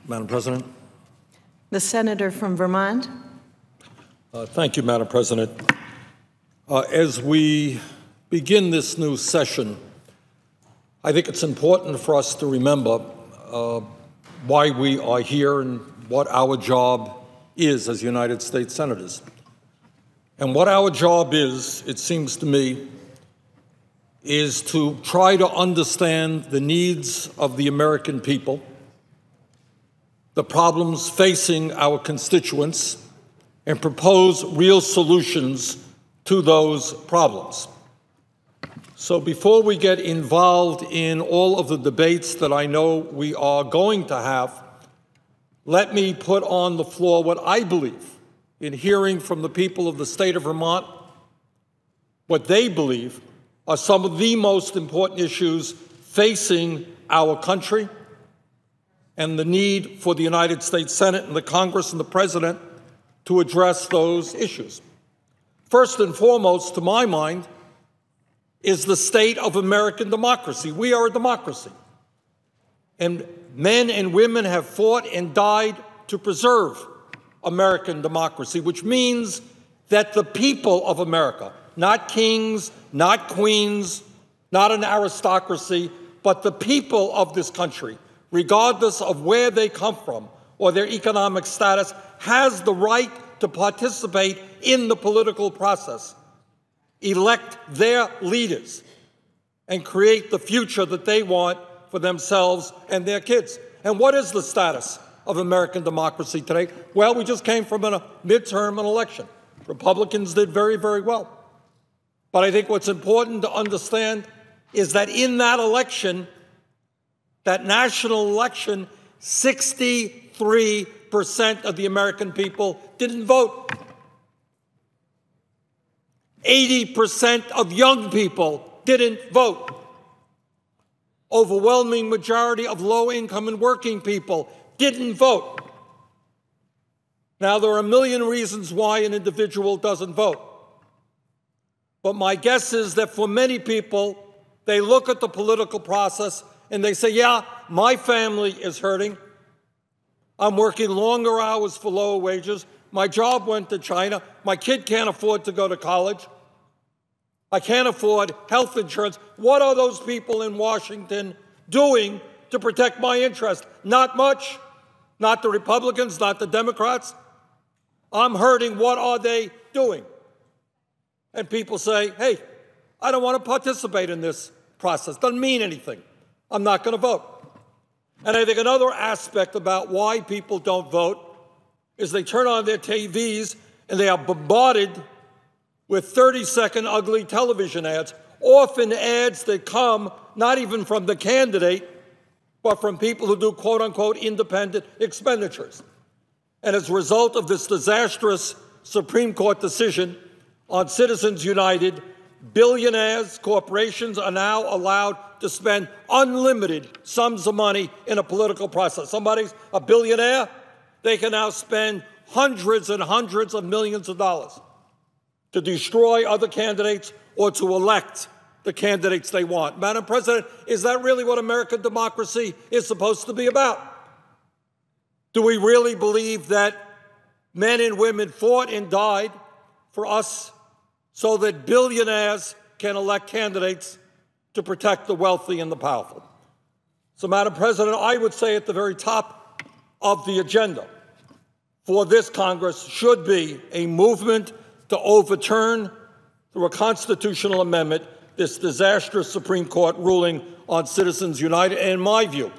Madam President. The senator from Vermont. Thank you, Madam President. As we begin this new session, I think it's important for us to remember why we are here and what our job is as United States Senators. And what our job is, it seems to me, is to try to understand the needs of the American people, the problems facing our constituents, and propose real solutions to those problems. So before we get involved in all of the debates that I know we are going to have, let me put on the floor what I believe in hearing from the people of the state of Vermont, what they believe are some of the most important issues facing our country and the need for the United States Senate and the Congress and the President to address those issues. First and foremost, to my mind, is the state of American democracy. We are a democracy. And men and women have fought and died to preserve American democracy, which means that the people of America, not kings, not queens, not an aristocracy, but the people of this country, regardless of where they come from or their economic status, has the right to participate in the political process, elect their leaders, and create the future that they want for themselves and their kids. And what is the status of American democracy today? Well, we just came from a midterm election. Republicans did very, very well. But I think what's important to understand is that in that election, that national election, 63% of the American people didn't vote. 80% of young people didn't vote. Overwhelming majority of low-income and working people didn't vote. Now, there are a million reasons why an individual doesn't vote. But my guess is that for many people, they look at the political process and they say, yeah, my family is hurting. I'm working longer hours for lower wages. My job went to China. My kid can't afford to go to college. I can't afford health insurance. What are those people in Washington doing to protect my interest? Not much. Not the Republicans, not the Democrats. I'm hurting. What are they doing? And people say, hey, I don't want to participate in this process. Doesn't mean anything. I'm not going to vote. And I think another aspect about why people don't vote is they turn on their TVs and they are bombarded with 30-second ugly television ads, often ads that come not even from the candidate, but from people who do quote-unquote independent expenditures. And as a result of this disastrous Supreme Court decision on Citizens United, billionaires, corporations are now allowed to spend unlimited sums of money in a political process. Somebody's a billionaire, they can now spend hundreds and hundreds of millions of dollars to destroy other candidates or to elect the candidates they want. Madam President, is that really what American democracy is supposed to be about? Do we really believe that men and women fought and died for us so that billionaires can elect candidates to protect the wealthy and the powerful? So, Madam President, I would say at the very top of the agenda for this Congress should be a movement to overturn, through a constitutional amendment, this disastrous Supreme Court ruling on Citizens United. And in my view,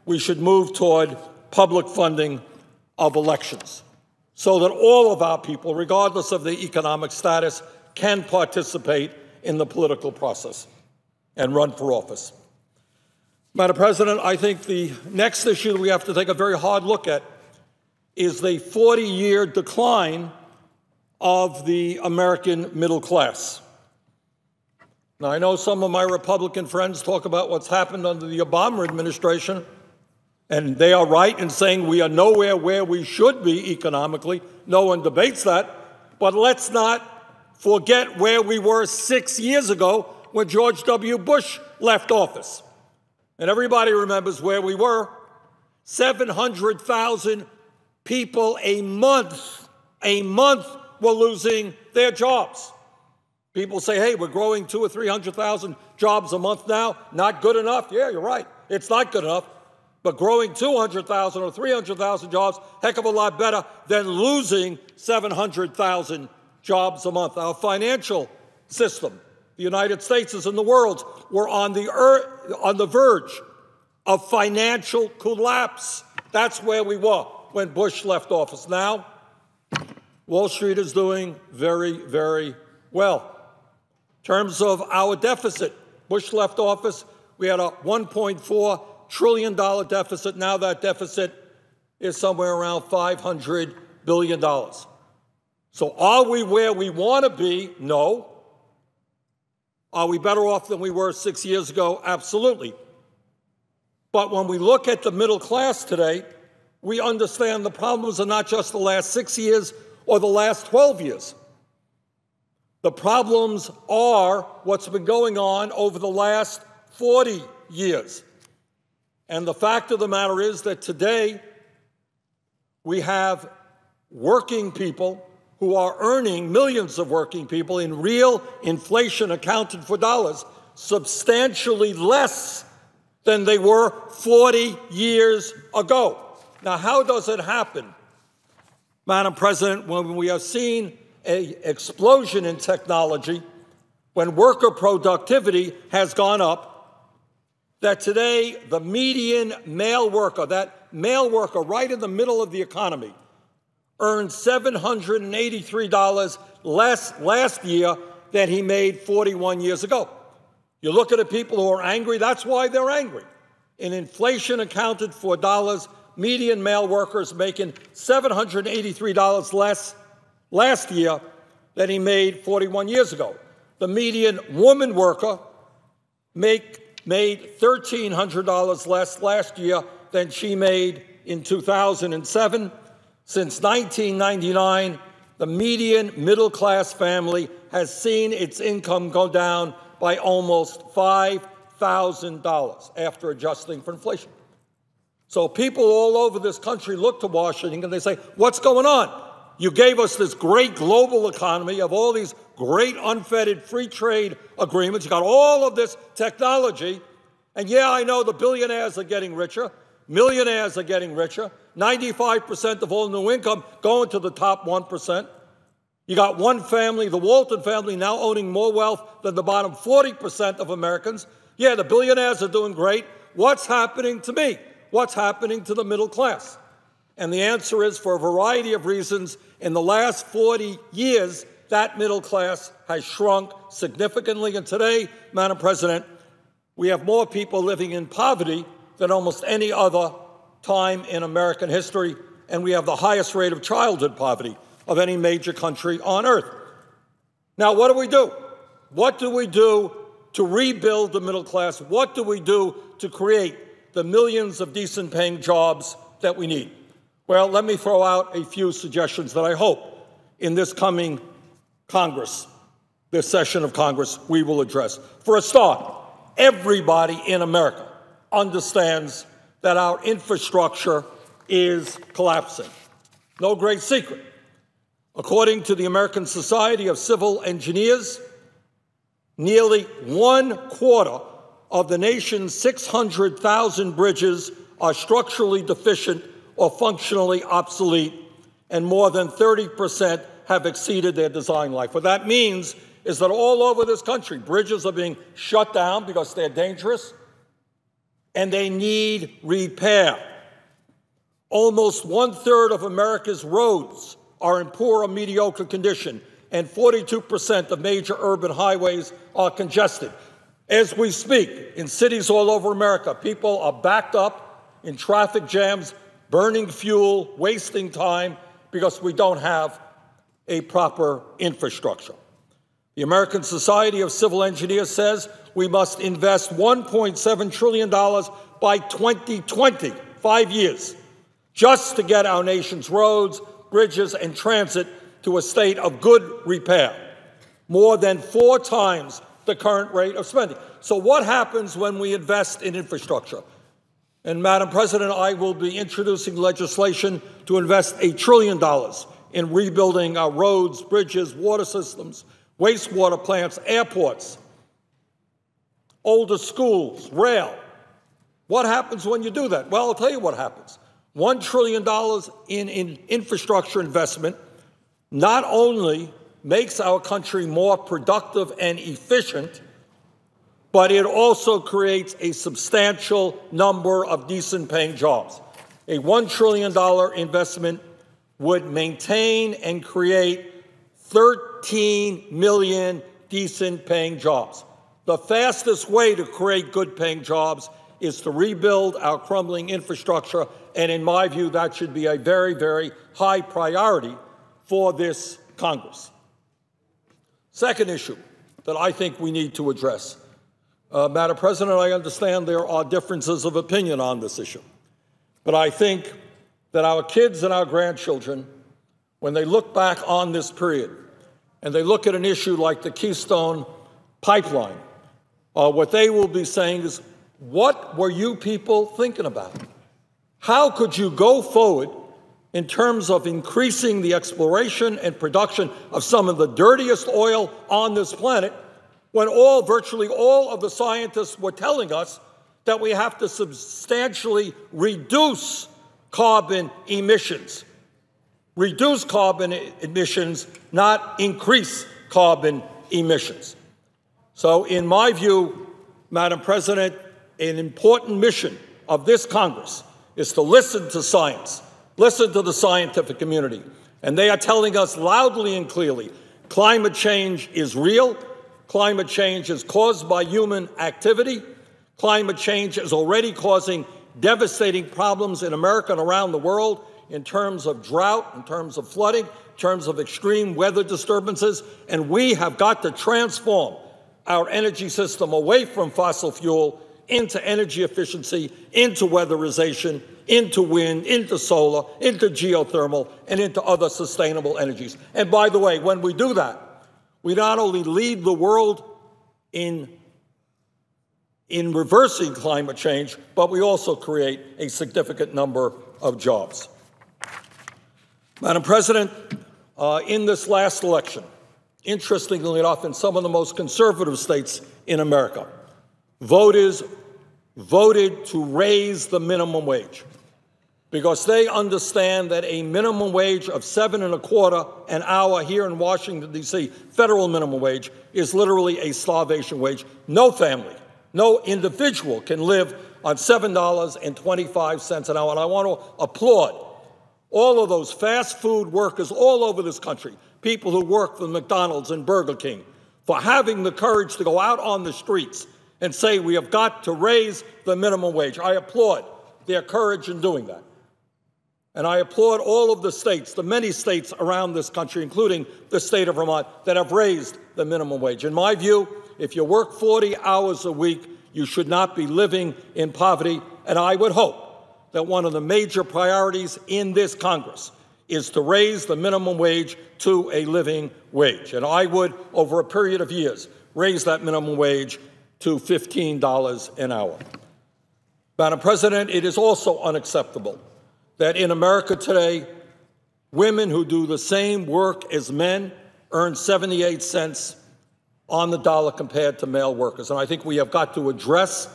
we should move toward public funding of elections so that all of our people, regardless of their economic status, can participate in the political process and run for office. Madam President, I think the next issue we have to take a very hard look at is the 40-year decline of the American middle class. Now, I know some of my Republican friends talk about what's happened under the Obama administration, and they are right in saying we are nowhere where we should be economically. No one debates that. But let's not forget where we were 6 years ago when George W. Bush left office. And everybody remembers where we were. 700,000 people a month were losing their jobs. People say, hey, we're growing 200,000 or 300,000 jobs a month now. Not good enough? Yeah, you're right. It's not good enough. But growing 200,000 or 300,000 jobs, heck of a lot better than losing 700,000 jobs a month. Our financial system, the United States is in the world, we're on the verge of financial collapse. That's where we were when Bush left office. Now, Wall Street is doing very, very well. In terms of our deficit, Bush left office, we had a $1.4 trillion deficit. Now that deficit is somewhere around $500 billion. So are we where we want to be? No. Are we better off than we were 6 years ago? Absolutely. But when we look at the middle class today, we understand the problems are not just the last 6 years or the last 12 years. The problems are what's been going on over the last 40 years. And the fact of the matter is that today we have working people who are earning, millions of working people, in real inflation accounted for dollars, substantially less than they were 40 years ago. Now, how does it happen, Madam President, when we have seen an explosion in technology, when worker productivity has gone up, that today the median male worker, that male worker right in the middle of the economy, earned $783 less last year than he made 41 years ago. You look at the people who are angry, that's why they're angry. In inflation accounted for dollars, median male workers making $783 less last year than he made 41 years ago. The median woman worker made $1,300 less last year than she made in 2007. Since 1999, the median middle-class family has seen its income go down by almost $5,000 after adjusting for inflation. So people all over this country look to Washington and they say, what's going on? You gave us this great global economy of all these great unfettered free trade agreements. You got all of this technology. And yeah, I know the billionaires are getting richer. Millionaires are getting richer. 95% of all new income going to the top 1%. You got one family, the Walton family, now owning more wealth than the bottom 40% of Americans. Yeah, the billionaires are doing great. What's happening to me? What's happening to the middle class? And the answer is, for a variety of reasons, in the last 40 years, that middle class has shrunk significantly. And today, Madam President, we have more people living in poverty than almost any other time in American history, and we have the highest rate of childhood poverty of any major country on earth. Now, what do we do? What do we do to rebuild the middle class? What do we do to create the millions of decent-paying jobs that we need? Well, let me throw out a few suggestions that I hope in this coming Congress, this session of Congress, we will address. For a start, everybody in America understands that our infrastructure is collapsing. No great secret. According to the American Society of Civil Engineers, nearly 1/4 of the nation's 600,000 bridges are structurally deficient or functionally obsolete, and more than 30% have exceeded their design life. What that means is that all over this country, bridges are being shut down because they're dangerous, and they need repair. Almost 1/3 of America's roads are in poor or mediocre condition, and 42% of major urban highways are congested. As we speak, in cities all over America, people are backed up in traffic jams, burning fuel, wasting time, because we don't have a proper infrastructure. The American Society of Civil Engineers says we must invest $1.7 trillion by 2020, 5 years, just to get our nation's roads, bridges, and transit to a state of good repair, more than 4 times the current rate of spending. So what happens when we invest in infrastructure? And, Madam President, I will be introducing legislation to invest $1 trillion in rebuilding our roads, bridges, water systems, wastewater plants, airports, older schools, rail. What happens when you do that? Well, I'll tell you what happens. $1 trillion in infrastructure investment not only makes our country more productive and efficient, but it also creates a substantial number of decent-paying jobs. A $1 trillion investment would maintain and create 13 million decent-paying jobs. The fastest way to create good-paying jobs is to rebuild our crumbling infrastructure, and in my view, that should be a very, very high priority for this Congress. Second issue that I think we need to address. Madam President, I understand there are differences of opinion on this issue, but I think that our kids and our grandchildren, when they look back on this period and they look at an issue like the Keystone Pipeline, what they will be saying is, what were you people thinking about? How could you go forward in terms of increasing the exploration and production of some of the dirtiest oil on this planet when virtually all of the scientists were telling us that we have to substantially reduce carbon emissions? Reduce carbon emissions, not increase carbon emissions. So in my view, Madam President, an important mission of this Congress is to listen to science, listen to the scientific community. And they are telling us loudly and clearly, climate change is real. Climate change is caused by human activity. Climate change is already causing devastating problems in America and around the world in terms of drought, in terms of flooding, in terms of extreme weather disturbances. And we have got to transform our energy system away from fossil fuel into energy efficiency, into weatherization, into wind, into solar, into geothermal, and into other sustainable energies. And by the way, when we do that, we not only lead the world in reversing climate change, but we also create a significant number of jobs. Madam President, in this last election, interestingly enough, in some of the most conservative states in America, voters voted to raise the minimum wage because they understand that a minimum wage of $7.25 an hour here in Washington, D.C., federal minimum wage, is literally a starvation wage. No family, no individual can live on $7.25 an hour. And I want to applaud all of those fast food workers all over this country, people who work for McDonald's and Burger King, for having the courage to go out on the streets and say we have got to raise the minimum wage. I applaud their courage in doing that. And I applaud all of the states, the many states around this country, including the state of Vermont, that have raised the minimum wage. In my view, if you work 40 hours a week, you should not be living in poverty. And I would hope that one of the major priorities in this Congress is to raise the minimum wage to a living wage. And I would, over a period of years, raise that minimum wage to $15 an hour. Madam President, it is also unacceptable that in America today, women who do the same work as men earn 78 cents on the dollar compared to male workers. And I think we have got to address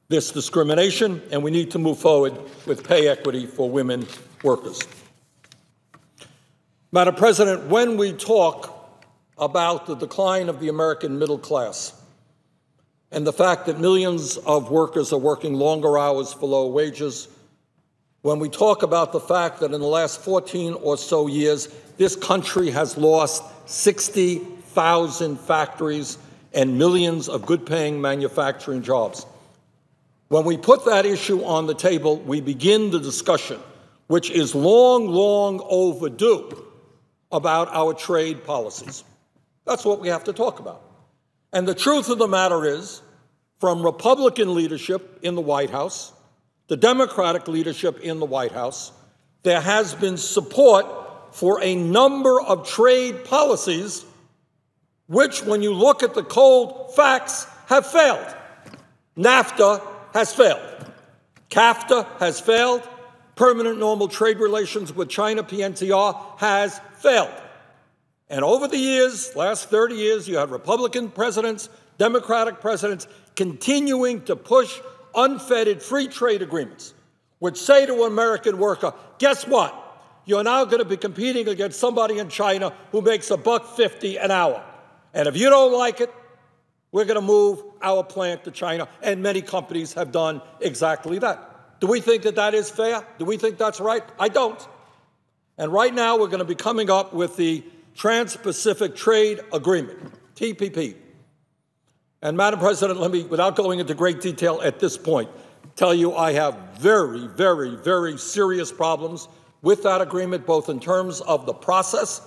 this discrimination, and we need to move forward with pay equity for women workers. Madam President, when we talk about the decline of the American middle class and the fact that millions of workers are working longer hours for low wages, when we talk about the fact that in the last 14 or so years, this country has lost 60,000 factories and millions of good-paying manufacturing jobs, when we put that issue on the table, we begin the discussion, which is long, long overdue, about our trade policies. That's what we have to talk about. And the truth of the matter is, from Republican leadership in the White House, the Democratic leadership in the White House, there has been support for a number of trade policies which, when you look at the cold facts, have failed. NAFTA has failed. CAFTA has failed. Permanent normal trade relations with China, PNTR, has failed. And over the years, last 30 years, you had Republican presidents, Democratic presidents continuing to push unfettered free trade agreements, which say to an American worker, guess what? You're now going to be competing against somebody in China who makes $1.50 an hour. And if you don't like it, we're going to move our plant to China. And many companies have done exactly that. Do we think that that is fair? Do we think that's right? I don't. And right now we're going to be coming up with the Trans-Pacific Trade Agreement, TPP. And Madam President, let me, without going into great detail at this point, tell you I have very, very, very serious problems with that agreement, both in terms of the process.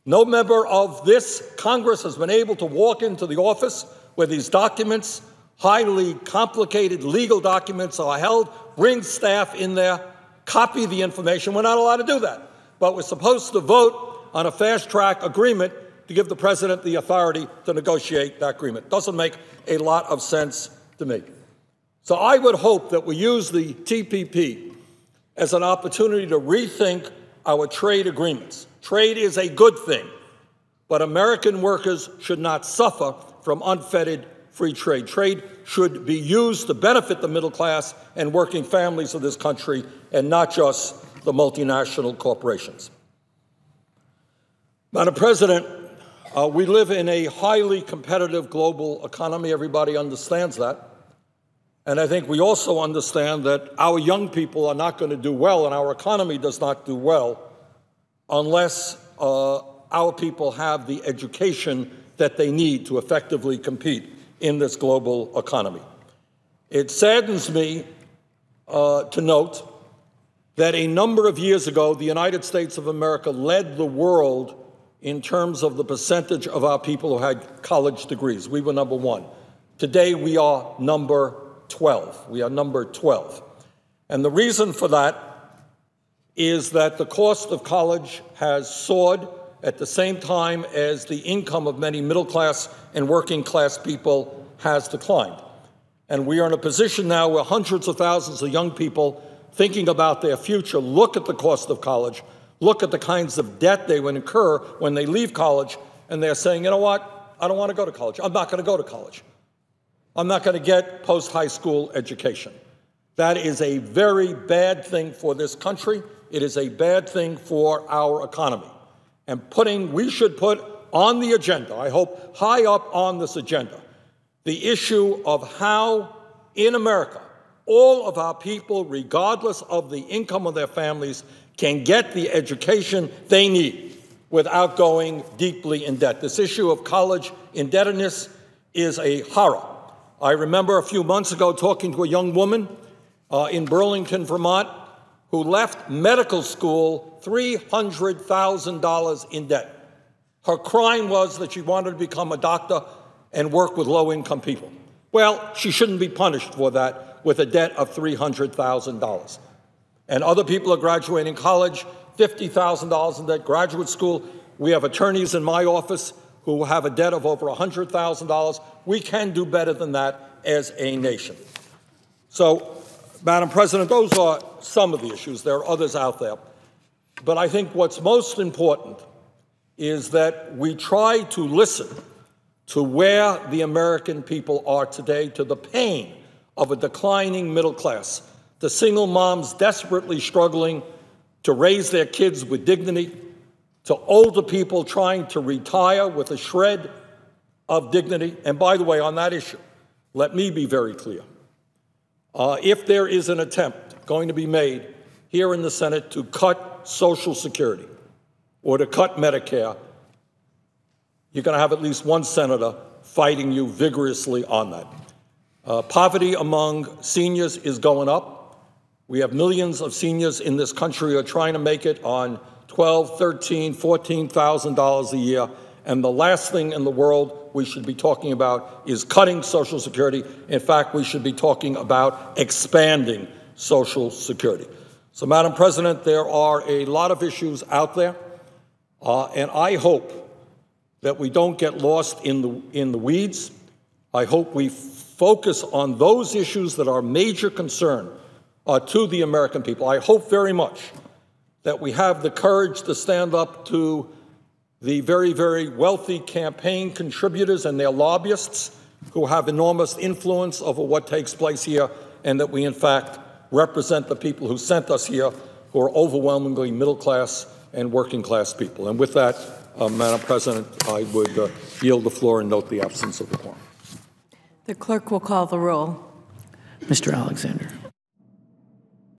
No member of this Congress has been able to walk into the office where these documents, highly complicated legal documents, are held, bring staff in there, copy the information. We're not allowed to do that. But we're supposed to vote on a fast-track agreement to give the president the authority to negotiate that agreement. Doesn't make a lot of sense to me. So I would hope that we use the TPP as an opportunity to rethink our trade agreements. Trade is a good thing, but American workers should not suffer from unfettered free trade. Trade should be used to benefit the middle class and working families of this country, and not just the multinational corporations. Madam President, we live in a highly competitive global economy. Everybody understands that. And I think we also understand that our young people are not going to do well, and our economy does not do well unless our people have the education that they need to effectively compete in this global economy. It saddens me to note that a number of years ago, the United States of America led the world in terms of the percentage of our people who had college degrees. We were number one. Today, we are number 12. We are number 12. And the reason for that is that the cost of college has soared at the same time as the income of many middle-class and working-class people has declined. And we are in a position now where hundreds of thousands of young people thinking about their future look at the cost of college, look at the kinds of debt they would incur when they leave college, and they're saying, you know what, I don't want to go to college. I'm not going to go to college. I'm not going to get post-high school education. That is a very bad thing for this country. It is a bad thing for our economy. And we should put on the agenda, I hope high up on this agenda, the issue of how in America all of our people, regardless of the income of their families, can get the education they need without going deeply in debt. This issue of college indebtedness is a horror. I remember a few months ago talking to a young woman in Burlington, Vermont, who left medical school $300,000 in debt. Her crime was that she wanted to become a doctor and work with low-income people. Well, she shouldn't be punished for that with a debt of $300,000. And other people are graduating college, $50,000 in debt, graduate school. We have attorneys in my office who have a debt of over $100,000. We can do better than that as a nation. So, Madam President, those are some of the issues. There are others out there. But I think what's most important is that we try to listen to where the American people are today, to the pain of a declining middle class, to single moms desperately struggling to raise their kids with dignity, to older people trying to retire with a shred of dignity. And by the way, on that issue, let me be very clear. If there is an attempt going to be made here in the Senate to cut Social Security or to cut Medicare, you're going to have at least one senator fighting you vigorously on that. Poverty among seniors is going up. We have millions of seniors in this country who are trying to make it on $12,000, $13,000, $14,000 a year. And the last thing in the world we should be talking about is cutting Social Security. In fact, we should be talking about expanding Social Security. So, Madam President, there are a lot of issues out there, and I hope that we don't get lost in the weeds. I hope we focus on those issues that are major concern to the American people. I hope very much that we have the courage to stand up to the very, very wealthy campaign contributors and their lobbyists who have enormous influence over what takes place here, and that we, in fact, represent the people who sent us here, who are overwhelmingly middle-class and working-class people. And with that, Madam President, I would yield the floor and note the absence of the quorum. The clerk will call the roll. Mr. Alexander.